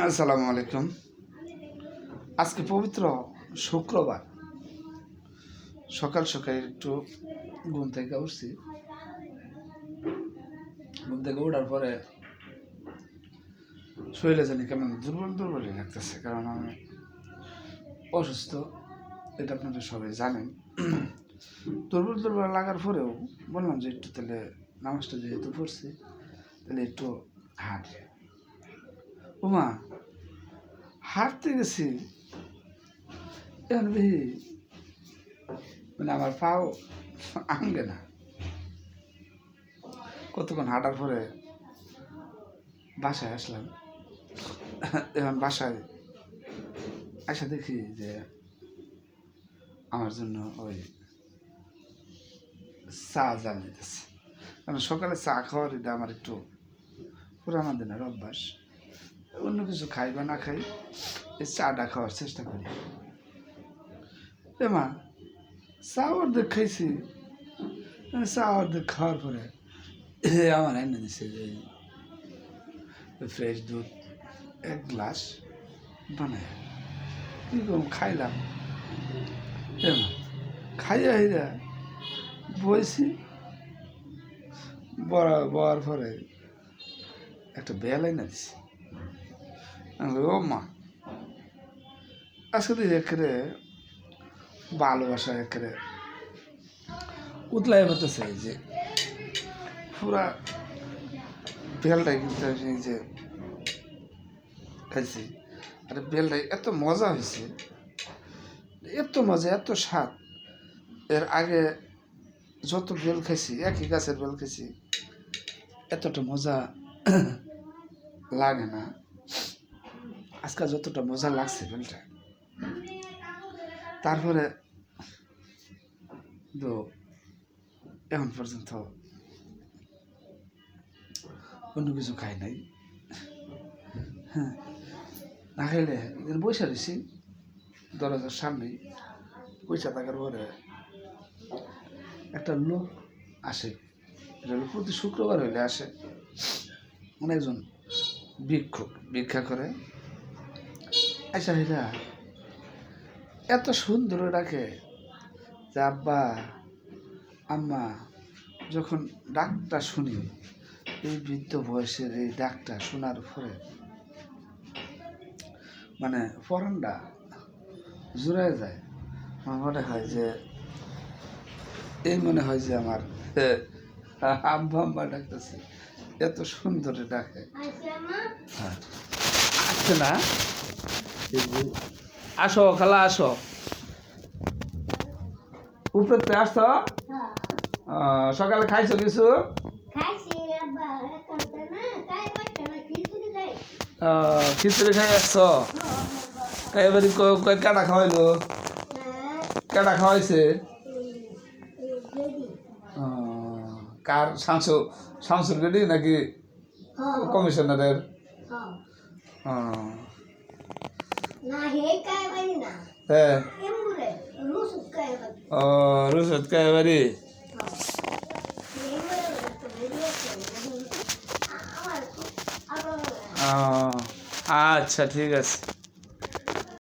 আসসালামু আলাইকুম। আজকে পবিত্র শুক্রবার সকাল সকাল একটু ঘুম থেকে উঠছি। ঘুম থেকে ওঠার পরে শরীরে জানি কেমন দুর্বল দুর্বলই লাগতেছে, কারণ আমি অসুস্থ, এটা আপনারা সবাই জানেন। দুর্বল দুর্বল লাগার পরেও বললাম যে একটু তাহলে নামাজটা যেহেতু পড়ছি তাহলে একটু হাঁটি। ওমা, হাঁটতে গেছি, এখন বেশি মানে আমার পাও আঙ্গে না। কতক্ষণ হাঁটার পরে বাসায় আসলাম। এখন বাসায় আসা দেখি যে আমার জন্য ওই চা জাল দিতেছে, কারণ সকালে চা খাওয়ার এটা আমার একটু পুরানো দিনের অভ্যাস। অন্য কিছু খাই বা না খাই, এই চাটা খাওয়ার চেষ্টা করি। মা, চা অর্ধেক খাইছি, চা অর্ধেক খাওয়ার পরে আমার এনে দিছে যে ফ্রেশ দুধ 1 গ্লাস বানায় কি করুন, খাইলাম। খাইয়া হইয়া বইছি, বয়ার পরে একটা বেল এনে দিছি। ও মা, আজকে একেবারে ভালোবাসা একেবারে উতলাই পড়তেছে। যে পুরা বেলটাই কিন্তু যে খাইছি, আর বেলটাই এত মজা হয়েছে, এত মজা, এত স্বাদ। এর আগে যত বেল খাইছি, একই গাছের বেল খাইছি, এতটা মজা লাগে না। আজকে যতটা মজা লাগছে বেলটা, তারপরে তো এখন পর্যন্ত অন্য কিছু খাই নাই। হ্যাঁ, না খাইলে বসে রয়েছি দরজার সামনেই। পয়সা থাকার পরে একটা লোক আসে, এটা প্রতি শুক্রবার হইলে আসে, অনেকজন ভিক্ষুক ভিক্ষা করে। আচ্ছা, এরা এত সুন্দর ডাকে যে আব্বা আম্মা। যখন ডাকটা শুনি, এই বৃদ্ধ বয়সের এই ডাকটা শোনার পরে মানে পরানটা জুড়ায় যায়। আমার মনে হয় যে আমার আব্বা আম্মা ডাকতেছে, এত সুন্দর ডাকে। হ্যাঁ, আসছে না? আসো খালা, আসো উপরে আসছো। সকালে খাইছো কিছু? খিচুড়ি খাই আসছো? এবারে কেটা খাওয়াইলো? কেটা খাওয়াইছে? কার? শামসুর গেডি নাকি কমিশনারের? হ্যাঁ, ও রুশদ কায়বারি। আচ্ছা, ঠিক আছে।